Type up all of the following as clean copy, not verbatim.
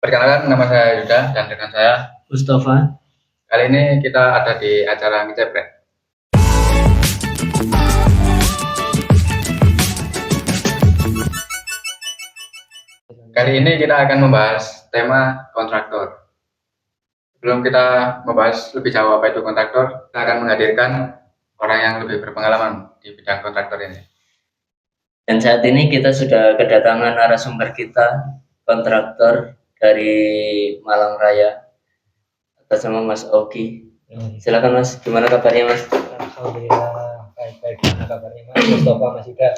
Perkenalkan, nama saya Yuda dan dengan saya Mustafa. Kali ini kita ada di acara Ngecepret. Kali ini kita akan membahas tema kontraktor. Sebelum kita membahas lebih jauh apa itu kontraktor, kita akan menghadirkan orang yang lebih berpengalaman di bidang kontraktor ini. Dan saat ini kita sudah kedatangan narasumber kita, kontraktor dari Malang Raya, atas nama Mas Oki. Silakan Mas, gimana kabarnya Mas? Alhamdulillah baik-baik. Gimana kabarnya Mas? Mustafa Mas Yuda.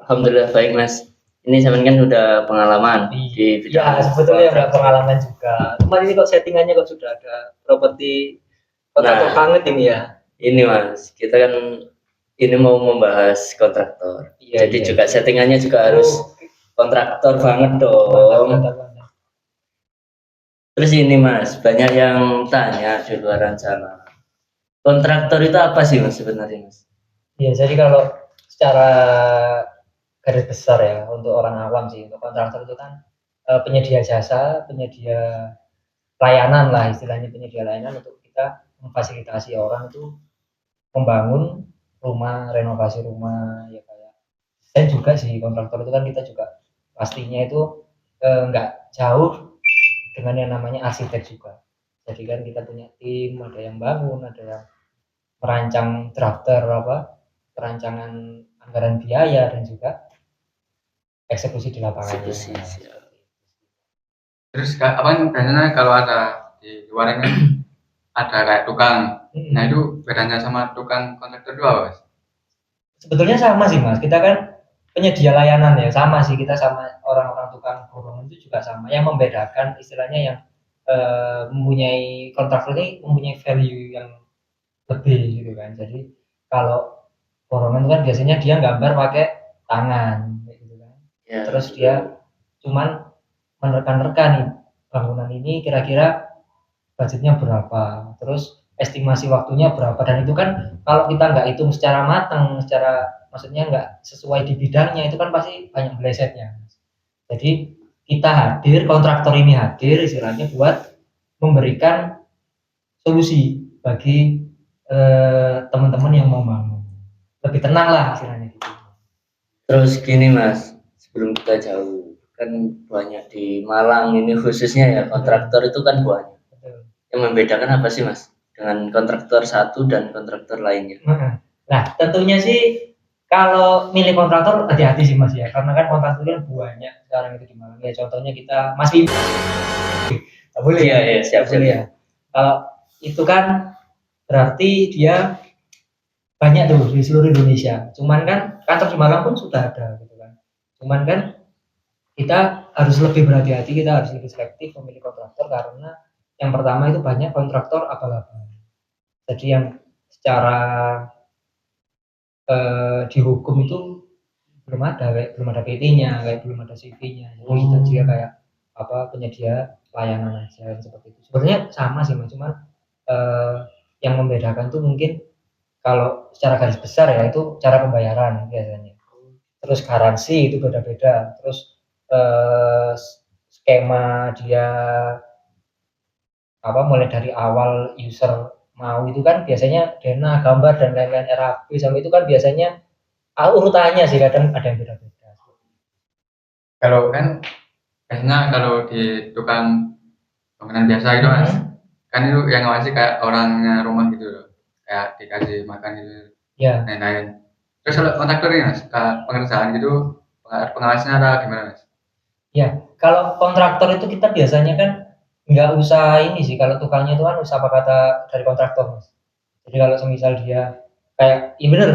Alhamdulillah baik Mas. Ini sampean kan udah pengalaman di bidang. Ya sebetulnya udah pengalaman juga. Cuma ini kok settingannya kok sudah ada properti kontraktor banget ini ya. Ini Mas, kita kan ini mau membahas kontraktor. Iya, Jadi juga settingannya juga harus kontraktor banget dong. Mantap. Terus ini Mas, banyak yang tanya di luar sana. Kontraktor itu apa sih Mas sebenarnya Mas? Iya, jadi kalau secara garis besar ya untuk orang awam sih, untuk kontraktor itu kan penyedia jasa, penyedia layanan lah istilahnya, penyedia layanan untuk kita memfasilitasi orang itu membangun rumah, renovasi rumah ya kayak. Dan juga sih kontraktor itu kan kita juga pastinya itu nggak jauh dengan yang namanya arsitek juga. Jadi kan kita punya tim, ada yang bangun, ada yang merancang drafter perancangan anggaran biaya dan juga eksekusi di lapangan. Terus apa biasanya kalau ada di luar ini ada kayak tukang. Nah itu bedanya sama tukang kontraktor itu apa Mas? Sebetulnya sama sih Mas, kita kan penyedia layanan ya, sama sih kita sama orang-orang tukang borongan itu juga sama. Yang membedakan istilahnya yang mempunyai kontraktor ini mempunyai value yang lebih gitu kan. Jadi kalau borongan itu kan biasanya dia gambar pakai tangan gitu kan. Ya, terus dia cuman menerka-nerka nih bangunan ini kira-kira budgetnya berapa, terus estimasi waktunya berapa, dan itu kan kalau kita nggak hitung secara matang, maksudnya nggak sesuai di bidangnya, itu kan pasti banyak melesetnya. Jadi kita kontraktor ini hadir istilahnya buat memberikan solusi bagi teman-teman yang mau bangun, lebih tenang lah istilahnya gitu. Terus gini Mas, sebelum kita jauh, kan banyak di Malang ini khususnya ya kontraktor itu kan banyak. Yang membedakan apa sih Mas dengan kontraktor satu dan kontraktor lainnya? Nah tentunya sih kalau milih kontraktor hati-hati sih Mas ya, karena kan kontraktor kan banyak sekarang itu di Malang ya. Contohnya kita Mas Bim, boleh ya siap ya. Kalau itu kan berarti dia banyak tuh di seluruh Indonesia. Cuman kan kantor di Malang pun sudah ada gitu kan. Cuman kan kita harus lebih berhati-hati, kita harus lebih selektif memilih kontraktor karena yang pertama itu banyak kontraktor abal-abal. Jadi yang secara dihukum itu belum ada PT-nya, kayak belum ada CV-nya. Jadi kita juga kayak penyedia layanan aja seperti itu. Sebenarnya sama sih Mas, cuman yang membedakan tuh mungkin kalau secara garis besar ya itu cara pembayaran biasanya. Terus garansi itu beda-beda. Terus skema dia mulai dari awal user mau itu kan biasanya dana, gambar dan lain-lain RAB sampai itu kan biasanya urutannya sih kadang ada yang beda-beda. Kalau kan biasanya kalau di tukang bangunan biasa itu Mas, kan itu yang ngawasi kayak orangnya rumah gitu loh, kayak dikasih makan gitu, ya. Lain-lain. Terus kalau kontraktor ini Mas, pengerjaan gitu pengawasnya ada gimana Mas? Ya, kalau kontraktor itu kita biasanya kan nggak usah ini sih, kalau tukangnya itu kan usah apa kata dari kontraktor Mas. Jadi kalau semisal dia kayak iya bener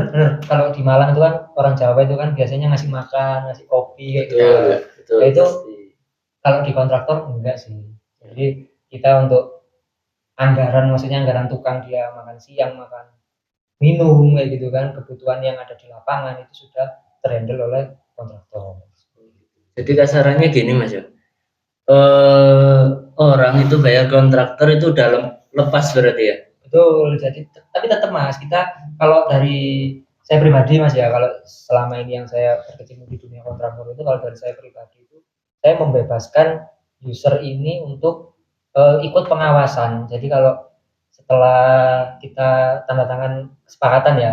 kalau di Malang itu kan orang Jawa itu kan biasanya ngasih makan, ngasih kopi kayak gitu. Betul, itu kalau di kontraktor enggak sih. Jadi kita untuk maksudnya anggaran tukang dia makan siang, makan minum kayak gitu kan, kebutuhan yang ada di lapangan itu sudah terhandle oleh kontraktor. Jadi kasarannya gini Mas ya, orang itu bayar kontraktor itu dalam lepas berarti ya? Betul, jadi tapi tetap Mas, kita kalau dari saya pribadi Mas ya, kalau selama ini yang saya berkecimpung di dunia kontraktor itu, kalau dari saya pribadi itu saya membebaskan user ini untuk ikut pengawasan. Jadi kalau setelah kita tanda tangan kesepakatan ya,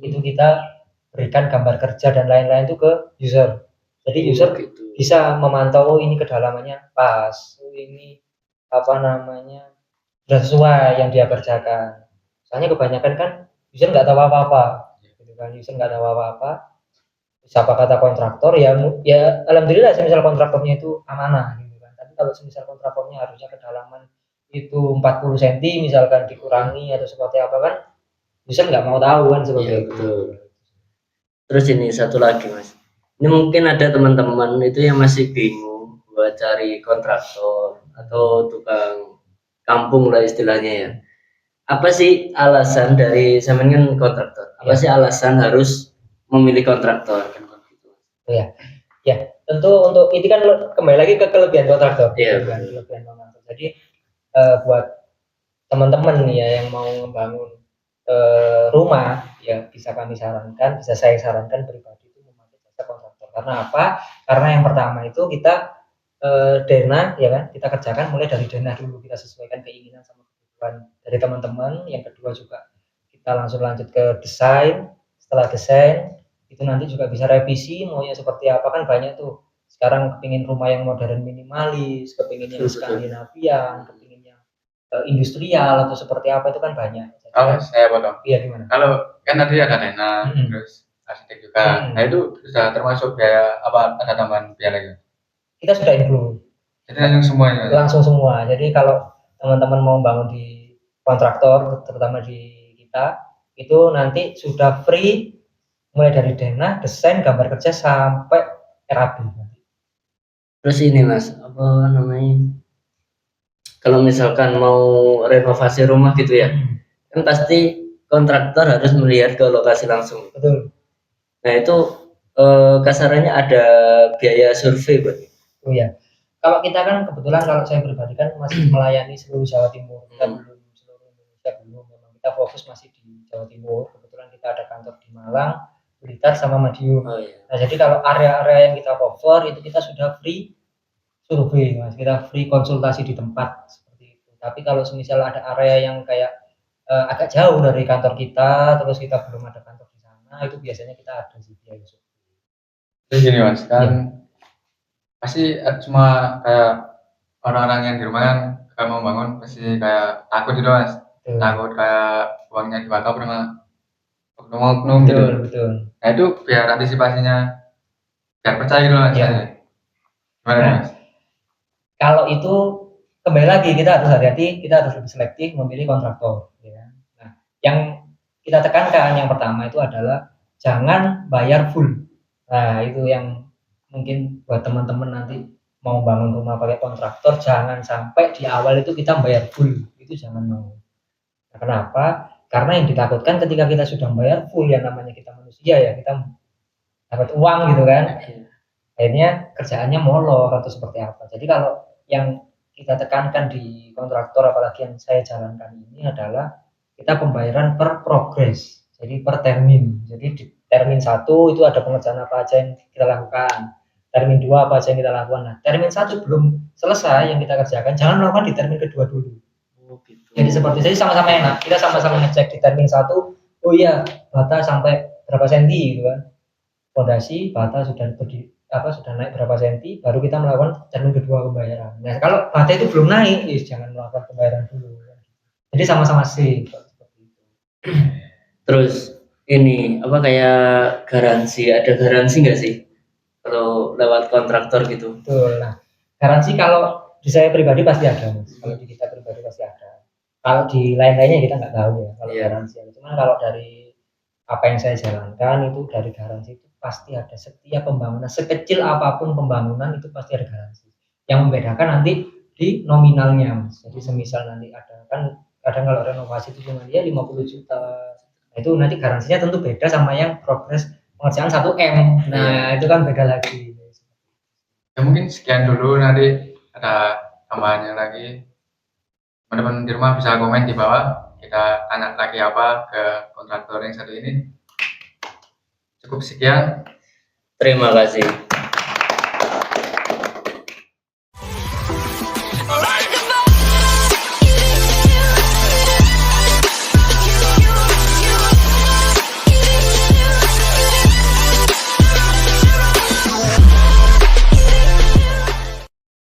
itu kita berikan gambar kerja dan lain-lain itu ke user. Jadi user gitu. bisa memantau ini kedalamannya pas, ini apa namanya sudah sesuai yang dia kerjakan. Soalnya kebanyakan kan user nggak tahu apa-apa, gitu kan? User nggak tahu apa-apa. Siapa kata kontraktor ya, ya alhamdulillah semisal kontraktornya itu amanah, gitu kan. Tapi kalau semisal kontraktornya harusnya kedalaman itu 40 cm misalkan dikurangi atau seperti apa kan, user nggak mau tahu kan seperti Iya, itu. betul. Terus ini satu lagi mas, ini mungkin ada teman-teman itu yang masih bingung buat cari kontraktor atau tukang kampung lah istilahnya ya. Apa sih alasan dari zaman kan kontraktor? Apa Ya. sih alasan harus memilih kontraktor? Ya, ya tentu untuk ini kan kembali lagi ke kelebihan kontraktor. Iya, Kelebihan, betul. kelebihan kontraktor. Jadi buat teman-teman nih ya yang mau membangun rumah ya bisa kami sarankan, bisa saya sarankan pribadi itu memakai jasa kontraktor. Karena apa? Karena yang pertama itu kita denah ya kan, kita kerjakan mulai dari denah dulu, kita sesuaikan keinginan sama kebutuhan dari teman-teman. Yang kedua juga kita langsung lanjut ke desain. Setelah desain itu nanti juga bisa revisi maunya seperti apa, kan banyak tuh sekarang kepingin rumah yang modern minimalis, kepingin yang Skandinavian, kepingin yang industrial atau seperti apa, itu kan banyak. Jadi Kalau kan, saya potong, iya gimana? kalau kan tadi ada denah, Mm-mm. terus arsitek juga. Mm-mm. Nah itu sudah termasuk biaya apa, ada tambahan biaya lagi? Kita sudah include Jadi langsung semuanya. langsung semua. Jadi kalau teman-teman mau bangun di kontraktor, terutama di kita, itu nanti sudah free mulai dari denah, desain, gambar kerja sampai RAB. Terus ini mas, apa namanya? Kalau misalkan mau renovasi rumah gitu ya, kan pasti kontraktor harus melihat ke lokasi langsung. Betul. Nah itu kasarannya ada biaya survei, Bang. Oh ya. Kalau kita kan kebetulan, kalau saya pribadi kan masih melayani seluruh Jawa Timur. Kita belum seluruh Indonesia, belum. Memang kita fokus masih di Jawa Timur. Kebetulan kita ada kantor di Malang, Blitar sama Madiun. Oh iya. Nah, jadi kalau area-area yang kita cover itu kita sudah free survei, Mas. Kita free konsultasi di tempat seperti itu. Tapi kalau semisal ada area yang kayak agak jauh dari kantor kita, terus kita belum ada kantor di sana, itu biasanya kita ada sih biaya survei. Jadi gini mas, kan pasti cuma kayak orang-orang yang di rumah kan kalau mau bangun pasti kayak takut gitu mas, takut kayak uangnya dibakar sama oknum-oknum gitu. Betul, betul. Nah itu biar antisipasinya biar percaya gitu mas. Iya. Gimana Nah, mas? kalau itu kembali lagi kita harus hati-hati, kita harus lebih selektif memilih kontraktor. Ya. Nah, yang kita tekankan yang pertama itu adalah jangan bayar full. Nah, itu yang mungkin buat teman-teman nanti mau bangun rumah pakai kontraktor, jangan sampai di awal itu kita bayar full, itu jangan mau. Nah, kenapa? Karena yang ditakutkan ketika kita sudah bayar full, yang namanya kita manusia ya, kita dapat uang gitu kan, akhirnya kerjaannya molor atau seperti apa. Jadi kalau yang kita tekankan di kontraktor, apalagi yang saya jalankan ini adalah kita pembayaran per progres, jadi per termin. Jadi di termin 1 itu ada pengerjaan apa aja yang kita lakukan, termin 2 apa aja yang kita lakukan. Nah, termin 1 belum selesai yang kita kerjakan, jangan melakukan di termin kedua dulu. Jadi seperti jadi sama-sama enak, kita sama-sama ngecek di termin 1, oh iya bata sampai berapa senti gitu kan, fondasi bata sudah sudah naik berapa senti, baru kita melakukan termin kedua pembayaran. Nah kalau bata itu belum naik, jangan melakukan pembayaran dulu. Jadi sama-sama safe. Terus ini apa kayak garansi, ada garansi nggak sih kalau lewat kontraktor gitu? Betul. Nah, garansi kalau di saya pribadi pasti ada, Mas. Kalau di kita pribadi pasti ada. Kalau di lain-lainnya kita nggak tahu ya kalau garansi. Cuman kalau dari apa yang saya jalankan itu, dari garansi itu pasti ada. Setiap pembangunan, sekecil apapun pembangunan itu pasti ada garansi. Yang membedakan nanti di nominalnya, Mas. Jadi semisal nanti ada kan kadang kalau renovasi itu cuma dia 50 juta. Nah, itu nanti garansinya tentu beda sama yang progres pengerjaan 1 M. Nah, itu kan beda lagi. Ya mungkin sekian dulu, nanti ada tambahannya lagi. Teman-teman di rumah bisa komen di bawah, kita tanya lagi apa ke kontraktor yang satu ini. Cukup sekian. Terima kasih.